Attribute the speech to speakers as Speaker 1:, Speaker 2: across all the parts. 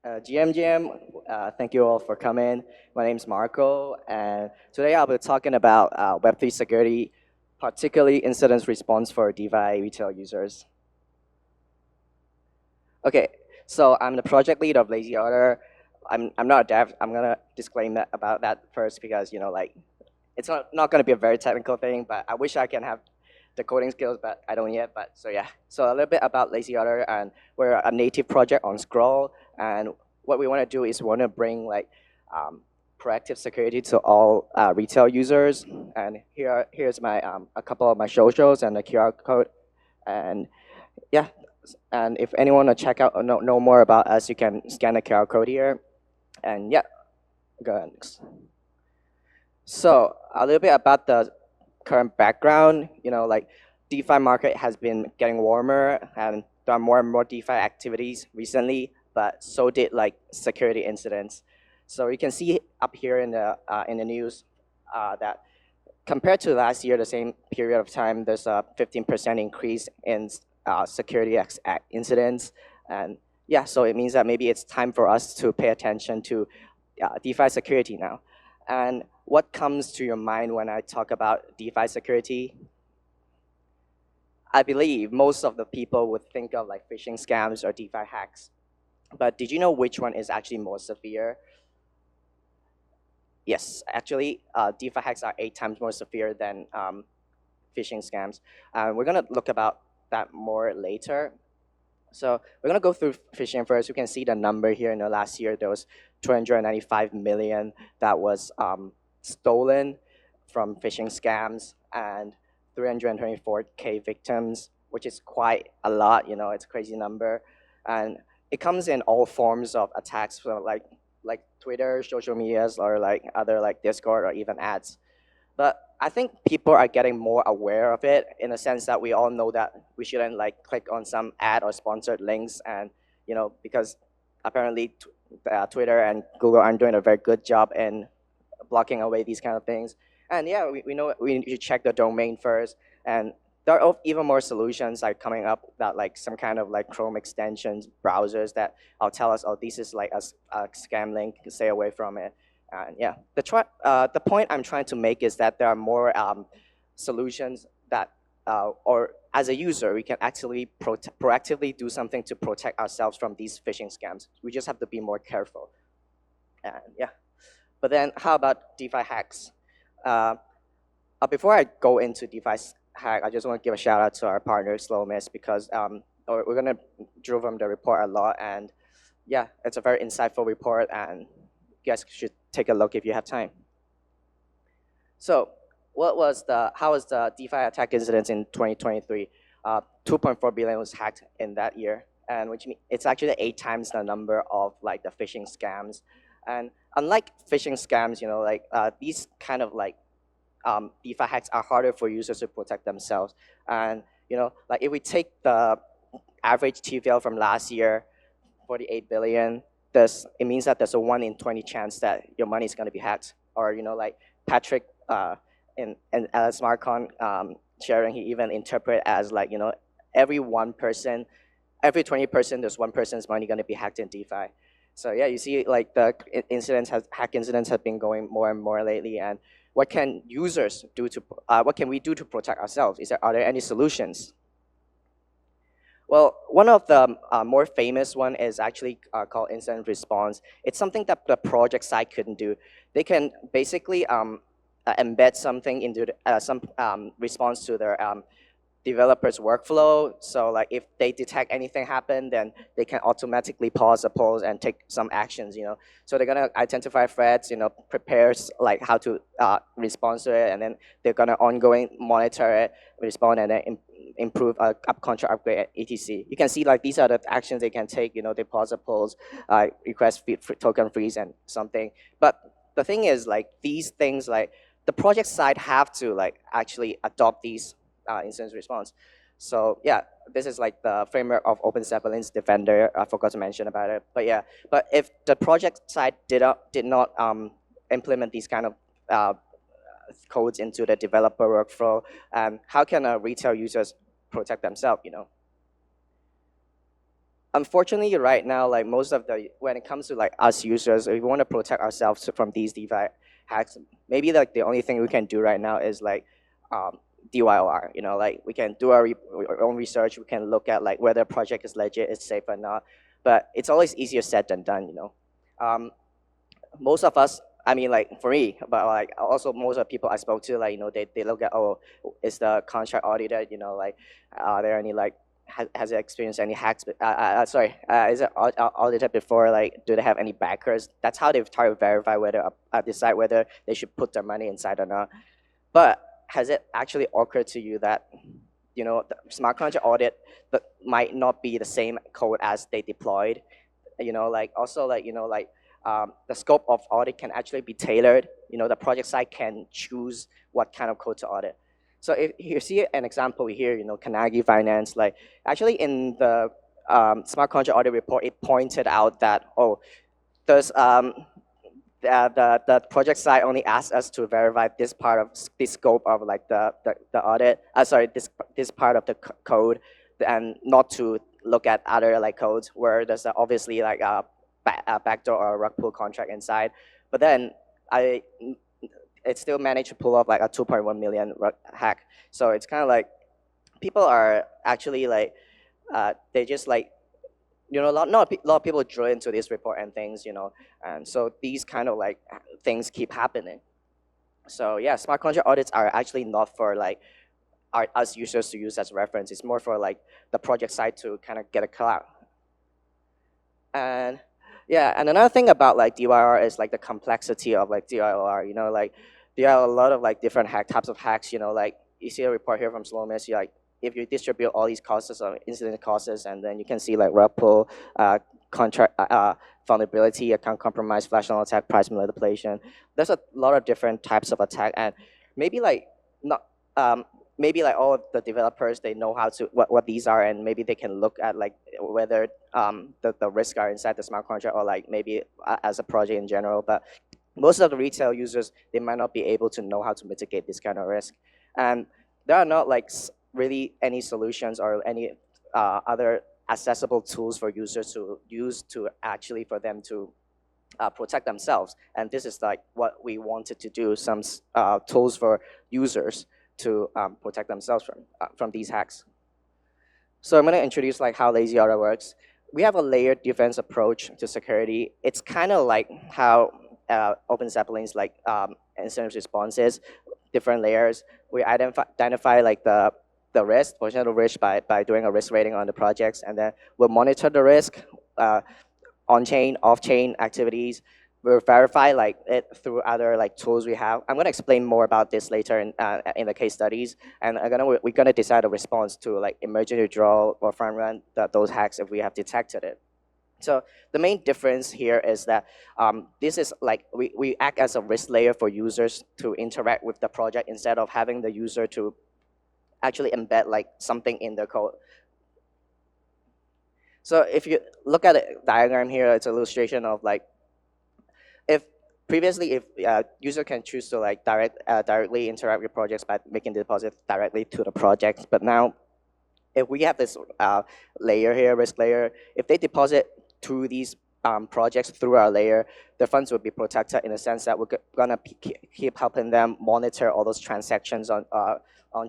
Speaker 1: GM, thank you all for coming. My name is Marco, and today I'll be talking about Web3 security, particularly incident response for DeFi retail users. Okay, so I'm the project lead of LazyOtter. I'm not a dev. I'm gonna disclaim that about that first because it's not gonna be a very technical thing, but I wish I can have the coding skills, but I don't yet. But so yeah, so a little bit about LazyOtter, and we're a native project on Scroll, and what we want to do is we want to bring um, proactive security to all retail users. And here's my a couple of my socials and the QR code, and yeah. And if anyone want to check out or know more about us, you can scan the QR code here. And yeah, go ahead. So a little bit about the current background. DeFi market has been getting warmer, and there are more and more DeFi activities recently. But so did security incidents. So you can see up here in the news that compared to last year, the same period of time, there's a 15% increase in security incidents, and yeah, so it means that maybe it's time for us to pay attention to DeFi security now. And what comes to your mind when I talk about DeFi security? I believe most of the people would think of phishing scams or DeFi hacks. But did you know which one is actually more severe? Yes, actually, DeFi hacks are 8 times more severe than phishing scams. We're gonna look about that more later. So we're gonna go through phishing first. You can see the number here. In the last year, there was 295 million that was stolen from phishing scams, and 324K victims, which is quite a lot. It's a crazy number, and it comes in all forms of attacks, so like Twitter, social medias, or other Discord or even ads. But I think people are getting more aware of it in the sense that we all know that we shouldn't click on some ad or sponsored links, and because apparently Twitter and Google aren't doing a very good job in blocking away these kind of things. And yeah, we know we should check the domain first, and there are even more solutions coming up that some kind of Chrome extensions, browsers that will tell us, oh, this is a scam link, stay away from it. And yeah, the point I'm trying to make is that there are more solutions that, or as a user, we can actually proactively do something to protect ourselves from these phishing scams. We just have to be more careful. And yeah, but then how about DeFi hacks? Before I go into DeFi hack, I just want to give a shout out to our partner Slowmiss, because we're gonna drill from the report a lot, and yeah, it's a very insightful report, and you guys should take a look if you have time. So how was the DeFi attack incidents in 2023? 2.4 billion was hacked in that year, and which means it's actually 8 times the number of the phishing scams. And unlike phishing scams, these kind of DeFi hacks are harder for users to protect themselves. And if we take the average TVL from last year, 48 billion, it means that there's a 1 in 20 chance that your money is going to be hacked. Or Patrick in SmartCon sharing, he even interpret as every 1%, every 20%, there's 1 person's money going to be hacked in DeFi. So yeah, you see the hack incidents have been going more and more lately. And what can users do what can we do to protect ourselves? Are there any solutions? Well, one of the more famous one is actually called incident response. It's something that the project side couldn't do. They can basically embed something into some response to their developers' workflow. So if they detect anything happen, then they can automatically pause the polls and take some actions. So they're gonna identify threats, prepare how to respond to it, and then they're gonna ongoing monitor it, respond, and then improve up contract upgrade, etc. You can see these are the actions they can take. They pause the polls, request token freeze and something. But the thing is these things the project side have to actually adopt these incident response. So yeah, this is the framework of OpenZeppelin's Defender. I forgot to mention about it, but yeah. But if the project side did not implement these kind of codes into the developer workflow, how can retail users protect themselves? unfortunately, right now, like most of the when it comes to like us users, if we want to protect ourselves from these DeFi hacks, maybe like the only thing we can do right now is like um, DYOR. You know, like we can do our own research. We can look at like whether a project is legit, it's safe or not. But it's always easier said than done. You know, most of us. I mean, like for me, but like also most of the people I spoke to, like they look at, oh, is the contract audited? You know, like are there any like has it experienced any hacks? Sorry, is it audited before? Like, do they have any backers? That's how they try to verify whether decide whether they should put their money inside or not. But has it actually occurred to you that the smart contract audit but might not be the same code as they deployed? Like also like the scope of audit can actually be tailored. The project side can choose what kind of code to audit. So if you see an example here, Kanagi Finance, like actually in the smart contract audit report, it pointed out that, oh, there's the project side only asks us to verify this part of this scope of like the audit. Sorry, this part of the code, and not to look at other like codes where there's obviously like a backdoor or a rug pull contract inside. But then it still managed to pull off like a 2.1 million hack. So it's kind of like people are actually like they just like a lot of people drill into this report and things, and so these kind of like things keep happening. So yeah, smart contract audits are actually not for like us users to use as reference. It's more for like the project side to kind of get a clout. And yeah, and another thing about like DYR is like the complexity of like DYR. Like there are a lot of like different types of hacks. Like you see a report here from Slomis. You like if you distribute all these costs or incident costs, and then you can see like rug pull, contract vulnerability, account compromise, flash loan attack, price manipulation. There's a lot of different types of attack, and maybe like not maybe like all of the developers, they know how to what these are, and maybe they can look at like whether the risks are inside the smart contract or like maybe as a project in general. But most of the retail users, they might not be able to know how to mitigate this kind of risk, and there are not like really any solutions or any other accessible tools for users to use to actually for them to protect themselves. And this is like what we wanted to do, some tools for users to protect themselves from these hacks. So I'm going to introduce like how LazyOtter works. We have a layered defense approach to security. It's kind of like how Open Zeppelin's like incident responses, different layers. We identify like the risk, potential risk by doing a risk rating on the projects, and then we'll monitor the risk, on-chain, off-chain activities. We'll verify like it through other like tools we have. I'm gonna explain more about this later in the case studies, and we're gonna decide a response to like emergency withdrawal or front run those hacks if we have detected it. So the main difference here is that this is like we act as a risk layer for users to interact with the project instead of having the user to actually embed like something in the code. So if you look at the diagram here, it's an illustration of like if previously if user can choose to like directly interact with projects by making the deposit directly to the project, but now if we have this layer here, risk layer, if they deposit through these projects through our layer, the funds will be protected in the sense that we're gonna keep helping them monitor all those transactions on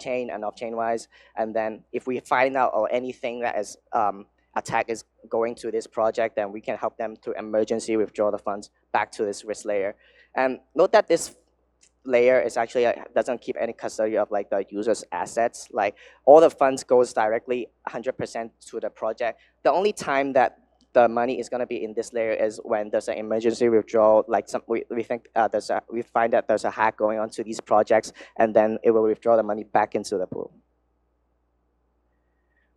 Speaker 1: chain and off chain wise. And then if we find out or anything that is attack is going to this project, then we can help them to emergency withdraw the funds back to this risk layer. And note that this layer is actually doesn't keep any custody of like the user's assets. Like all the funds goes directly 100% to the project. The only time that the money is going to be in this layer is when there's an emergency withdrawal. Like we think we find that there's a hack going on to these projects, and then it will withdraw the money back into the pool.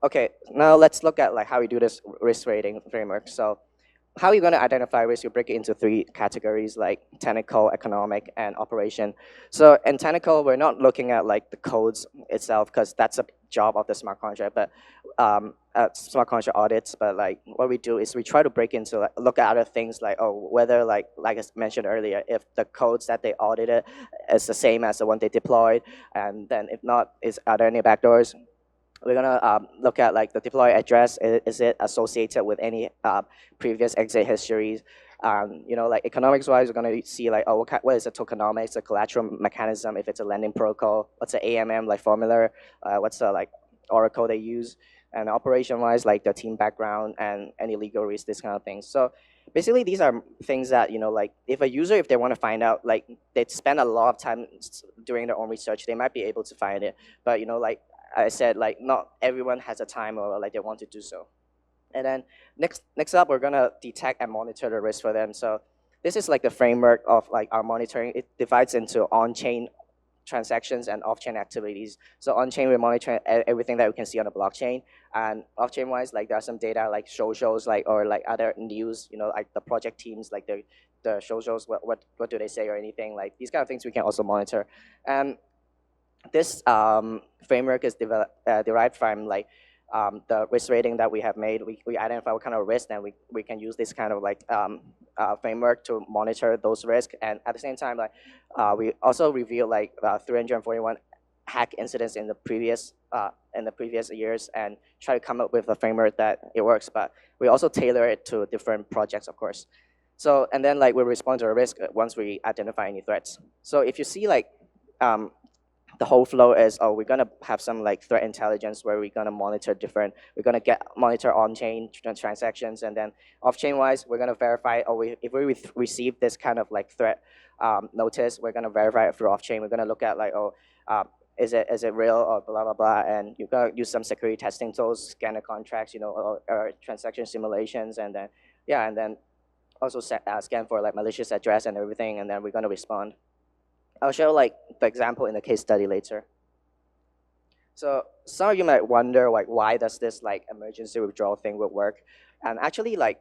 Speaker 1: Okay, now let's look at like how we do this risk rating framework. So how are you going to identify risk? You break it into three categories, like technical, economic, and operation. So in technical, we're not looking at like the codes itself, because that's a job of the smart contract, but smart contract audits. But like what we do is we try to break into like, look at other things like, oh, whether like I mentioned earlier, if the codes that they audited is the same as the one they deployed, and then if not, are there any backdoors? We're gonna look at like the deploy address. Is it associated with any previous exit histories? Like economics-wise, we're gonna see like, oh, what is the tokenomics, the collateral mechanism, if it's a lending protocol, what's the AMM like formula, what's the like oracle they use, and operation-wise, like the team background and any legal risk, this kind of things. So basically, these are things that like if a user, if they want to find out, like they spend a lot of time doing their own research, they might be able to find it. But like I said, like not everyone has the time or like they want to do so. And then next up, we're gonna detect and monitor the risk for them. So this is like the framework of like our monitoring. It divides into on-chain transactions and off-chain activities. So on-chain, we monitor everything that we can see on the blockchain, and off-chain wise, like there are some data like socials, like or like other news, like the project teams, like the socials, what do they say or anything, like these kind of things we can also monitor. And this framework is derived from like the risk rating that we have made. We identify what kind of risk, and we can use this kind of like framework to monitor those risks. And at the same time, like we also review like 341 hack incidents in the previous years and try to come up with a framework that it works. But we also tailor it to different projects, of course. So and then like we respond to a risk once we identify any threats. So if you see like the whole flow is, oh, we're gonna have some like threat intelligence where we're gonna monitor monitor on-chain transactions, and then off-chain wise, we're gonna verify, oh, if we receive this kind of like threat notice, we're gonna verify it through off-chain. We're gonna look at like, oh, is it real or blah blah blah, and you're gonna use some security testing tools, scan the contracts, or transaction simulations, and then and then also scan for like malicious address and everything, and then we're gonna respond. I'll show like the example in the case study later. So some of you might wonder like why does this like emergency withdrawal thing would work? And actually like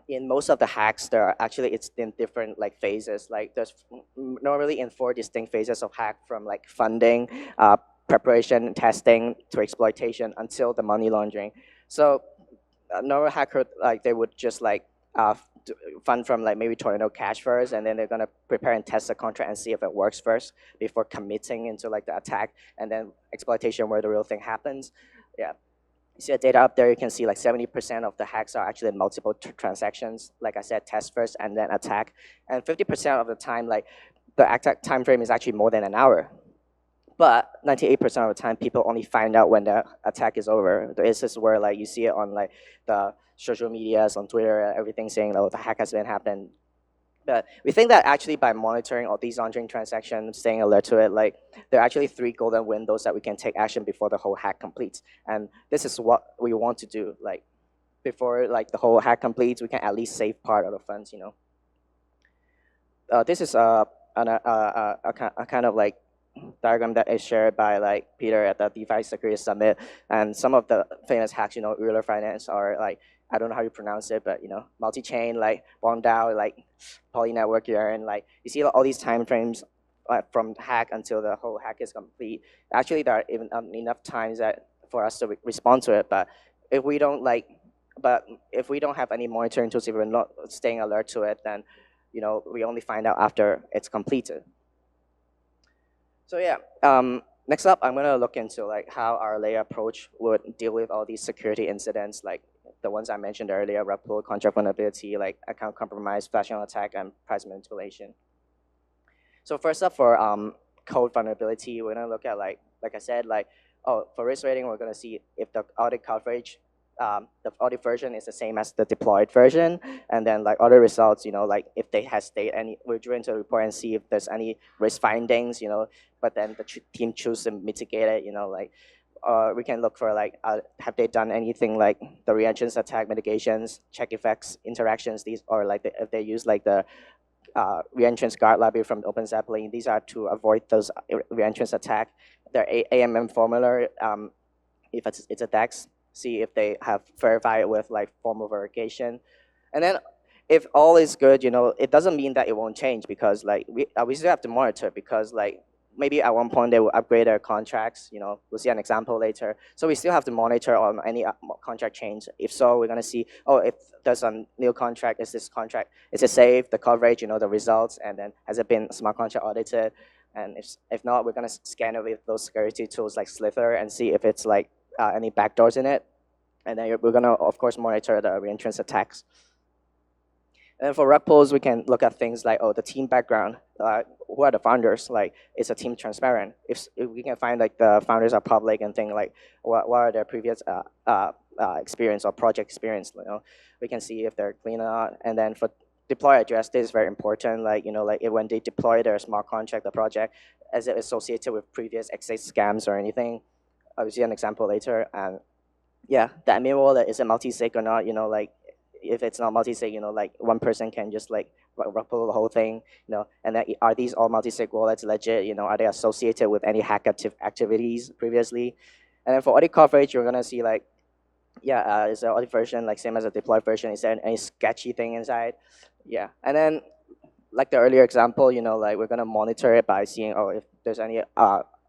Speaker 1: in most of the hacks it's in different like phases. Like there's normally in 4 distinct phases of hack, from like funding, preparation, testing to exploitation until the money laundering. So a normal hacker, like they would just like fund from like maybe Tornado Cash first, and then they're gonna prepare and test the contract and see if it works first before committing into like the attack, and then exploitation where the real thing happens. Yeah, you see the data up there. You can see like 70% of the hacks are actually multiple transactions. Like I said, test first and then attack, and 50% of the time, like the attack time frame is actually more than an hour. But 98% of the time, people only find out when the attack is over. This is where like you see it on like the social medias, on Twitter, everything saying, oh, the hack has been happened. But we think that actually by monitoring all these on-chain transactions, staying alert to it, like there are actually 3 golden windows that we can take action before the whole hack completes. And this is what we want to do. Like before like the whole hack completes, we can at least save part of the funds. This is a kind of like diagram that is shared by like Peter at the DeFi Security Summit, and some of the famous hacks, Euler Finance, are like, I don't know how you pronounce it, but multi-chain, like BondDAO, like Polynetwork Yarn, like you see all these time frames from hack until the whole hack is complete. Actually, there are even enough times that for us to respond to it, but if we don't have any monitoring tools, if we're not staying alert to it, then we only find out after it's completed. So yeah, next up, I'm gonna look into like how our layer approach would deal with all these security incidents, like the ones I mentioned earlier: rug pull, contract vulnerability, like account compromise, flashing attack, and price manipulation. So first up, for code vulnerability, we're gonna look at like I said, like, oh, for risk rating, we're gonna see if the audit coverage, the audit version is the same as the deployed version, and then like audit results, like if they has we're doing to report and see if there's any risk findings, but then the team choose to mitigate it, like we can look for like have they done anything like the reentrance attack mitigations, check effects, interactions, these, or like if they use like the reentrance guard library from Open Zeppelin. These are to avoid those reentrance attack. Their AMM formula, if it's a DEX, see if they have verified it with like formal verification. And then if all is good, it doesn't mean that it won't change, because like we still have to monitor, because like maybe at one point they will upgrade their contracts, we'll see an example later. So we still have to monitor on any contract change. If so, we're gonna see, oh, if there's a new contract, is it safe, the coverage, the results, and then has it been smart contract audited? And if not, we're gonna scan it with those security tools like Slither and see if it's like any backdoors in it. And then we're gonna, of course, monitor the reentrance attacks. And for rug pulls, we can look at things like, oh, the team background. Who are the founders? Like, is the team transparent? If we can find like the founders are public and things like what are their previous experience or project experience, we can see if they're clean or not. And then for deploy address, this is very important. Like, when they deploy their smart contract, the project, is it associated with previous exit scams or anything? I'll see an example later. And yeah, the admin wallet, is it multi-sig or not? Like, if it's not multi-sig, like one person can just like pull the whole thing, and then are these all multi-sig wallets legit? Are they associated with any hack activities previously? And then for audit coverage, you're gonna see like, yeah, is the audit version like same as a deploy version? Is there any sketchy thing inside? Yeah, and then like the earlier example, like we're gonna monitor it by seeing, oh, if there's any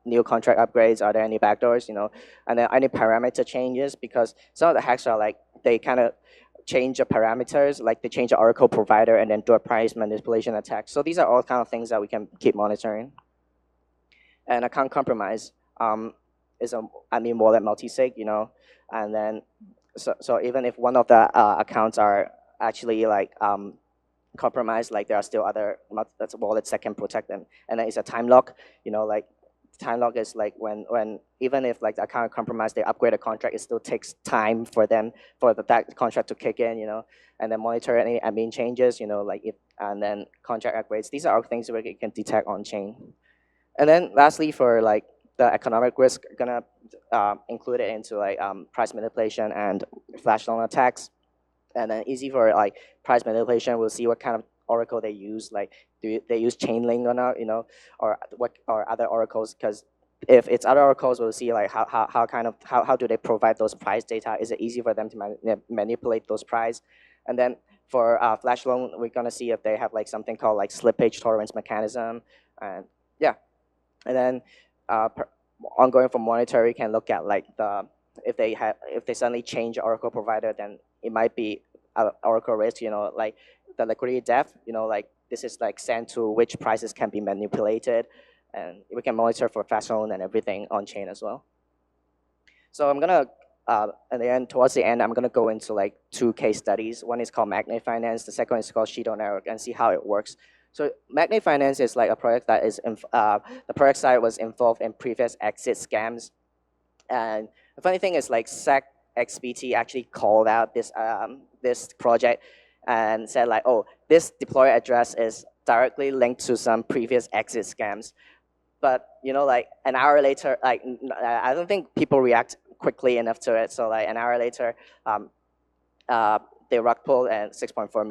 Speaker 1: new contract upgrades, are there any backdoors, and then any parameter changes, because some of the hacks are like, they kind of change the parameters, like they change the Oracle provider and then do a price manipulation attack. So these are all kind of things that we can keep monitoring. And account compromise is a admin wallet multi-sig, and then so even if one of the accounts are actually like compromised, like there are still other wallets that can protect them. And then it's a time lock, like time lock is like when even if like the account compromised, they upgrade a contract, it still takes time for them for that contract to kick in, and then monitor any admin changes, like if, and then contract upgrades. These are all things that we can detect on chain. And then lastly, for like the economic risk, gonna include it into like price manipulation and flash loan attacks. And then easy for like price manipulation, we'll see what kind of Oracle they use, like do they use Chainlink or not, or other oracles, because if it's other oracles, we'll see like how do they provide those price data. Is it easy for them to manipulate those price? And then for flash loan, we're gonna see if they have like something called like slippage tolerance mechanism, and yeah. And then ongoing for monitoring, can look at like if they suddenly change Oracle provider, then it might be Oracle risk, like the liquidity depth, like this is like sent to which prices can be manipulated, and we can monitor for fast loan and everything on chain as well. So I'm gonna towards the end, I'm gonna go into like 2 case studies. One is called Magnet Finance. The second is called Shido Network, and see how it works. So Magnet Finance is like a project that is the project side was involved in previous exit scams, and the funny thing is like SecXBT actually called out this project and said like, oh, this deploy address is directly linked to some previous exit scams. But like an hour later, like I don't think people react quickly enough to it. So like an hour later, they rug pulled and 6.4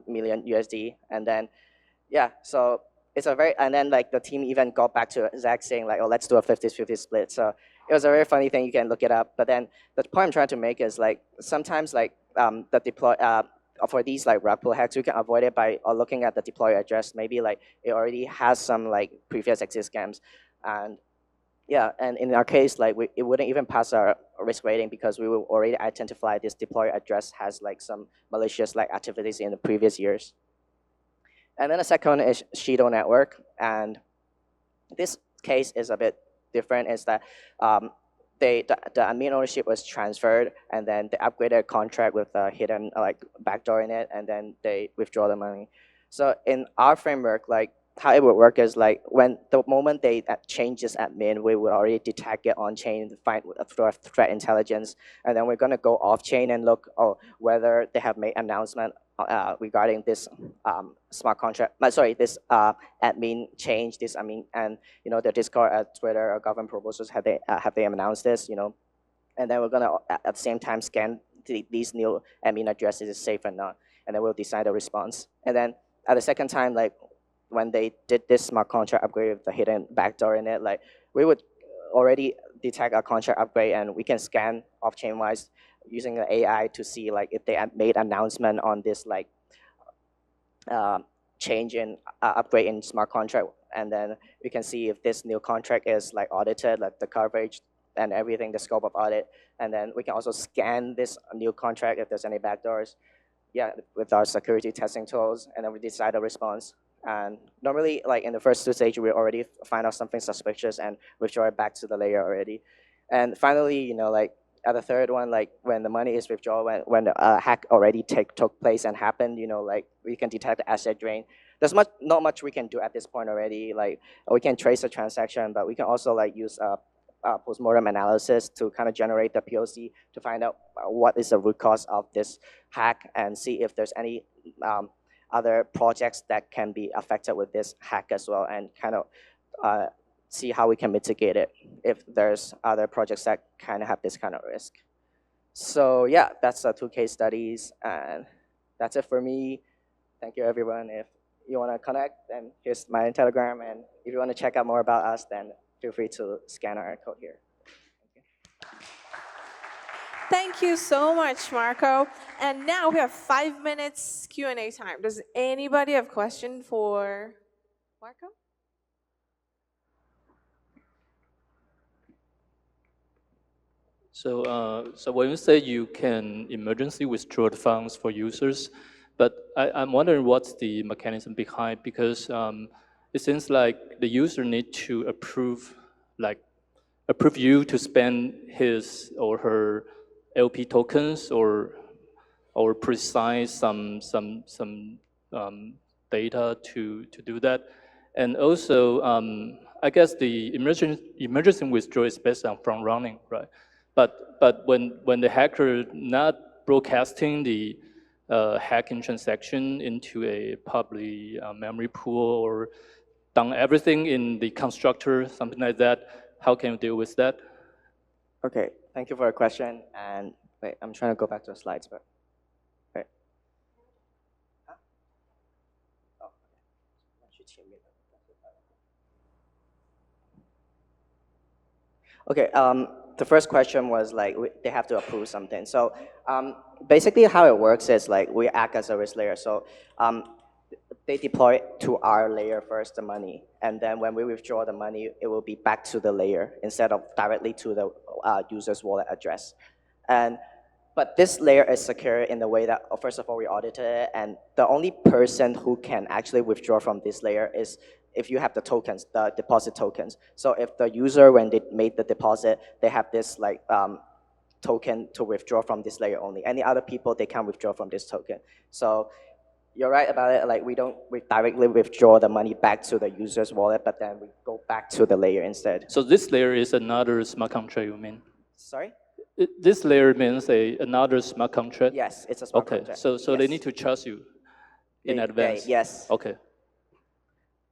Speaker 1: million USD, and then yeah, so it's a very, and then like the team even got back to Zach saying like, oh, let's do a 50-50 split. So it was a very funny thing. You can look it up. But then the point I'm trying to make is like sometimes like the deploy for these like rug pull hacks, you can avoid it by looking at the deploy address. Maybe like it already has some like previous exit scams, and yeah, and in our case, like it wouldn't even pass our risk rating because we will already identify this deploy address has like some malicious like activities in the previous years. And then the second is Shido Network, and this case is a bit different. Is that the admin ownership was transferred, and then they upgraded a contract with a hidden like backdoor in it, and then they withdraw the money. So in our framework, like how it would work is like when the moment they change this admin, we would already detect it on chain, find threat intelligence, and then we're gonna go off chain and look whether they have made announcement regarding this smart contract. This admin change. This and their Discord, Twitter, or government proposals have they announced this? And then we're gonna at the same time scan these new admin addresses is safe or not, and then we'll decide a response. And then at the second time, like when they did this smart contract upgrade with the hidden backdoor in it, like we would already detect a contract upgrade, and we can scan off-chain wise using the AI to see like if they made announcement on this like change in upgrade in smart contract, and then we can see if this new contract is like audited, like the coverage and everything, the scope of audit, and then we can also scan this new contract if there's any backdoors, yeah, with our security testing tools, and then we decide a response. And normally, like in the first 2 stages, we already find out something suspicious and withdraw it back to the layer already. And finally, like at the third one, like when the money is withdrawn, when a hack already took place and happened, like we can detect the asset drain. There's not much we can do at this point already. Like we can trace the transaction, but we can also like use postmortem analysis to kind of generate the POC to find out what is the root cause of this hack and see if there's any other projects that can be affected with this hack as well, and kind of see how we can mitigate it if there's other projects that kind of have this kind of risk. So yeah, that's the 2 case studies, and that's it for me. Thank you, everyone. If you want to connect, then here's my Telegram, and if you want to check out more about us, then feel free to scan our code here.
Speaker 2: Thank you so much, Marco. And now we have 5 minutes Q&A time. Does anybody have a question for Marco?
Speaker 3: So when you say you can emergency withdraw the funds for users, but I'm wondering what's the mechanism behind, because it seems like the user need to approve you to spend his or her LP tokens or precise some data to do that. And also, I guess the emergency withdrawal is based on front running, right? But when the hacker not broadcasting the hacking transaction into a public memory pool or done everything in the constructor, something like that, how can you deal with that?
Speaker 1: Okay, thank you for your question. And wait, I'm trying to go back to the slides, but wait. Huh? Oh, okay. The first question was like they have to approve something. So basically, how it works is like we act as a risk layer. So they deploy to our layer first the money, and then when we withdraw the money, it will be back to the layer instead of directly to the user's wallet address. But this layer is secure in the way that, first of all, we audited it, and the only person who can actually withdraw from this layer is if you have the tokens, the deposit tokens. So if the user, when they made the deposit, they have this like token to withdraw from this layer only. Any other people, they can't withdraw from this token. So you're right about it. Like we directly withdraw the money back to the user's wallet, but then we go back to the layer instead.
Speaker 3: So this layer is another smart contract, you mean?
Speaker 1: Sorry?
Speaker 3: This layer means another smart contract?
Speaker 1: Yes, it's a smart contract.
Speaker 3: Okay, so
Speaker 1: yes.
Speaker 3: They need to trust you in advance?
Speaker 1: Yes.
Speaker 3: Okay.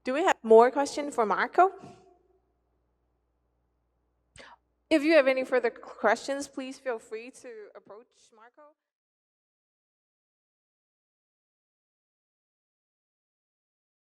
Speaker 2: Do we have more questions for Marco? If you have any further questions, please feel free to approach Marco.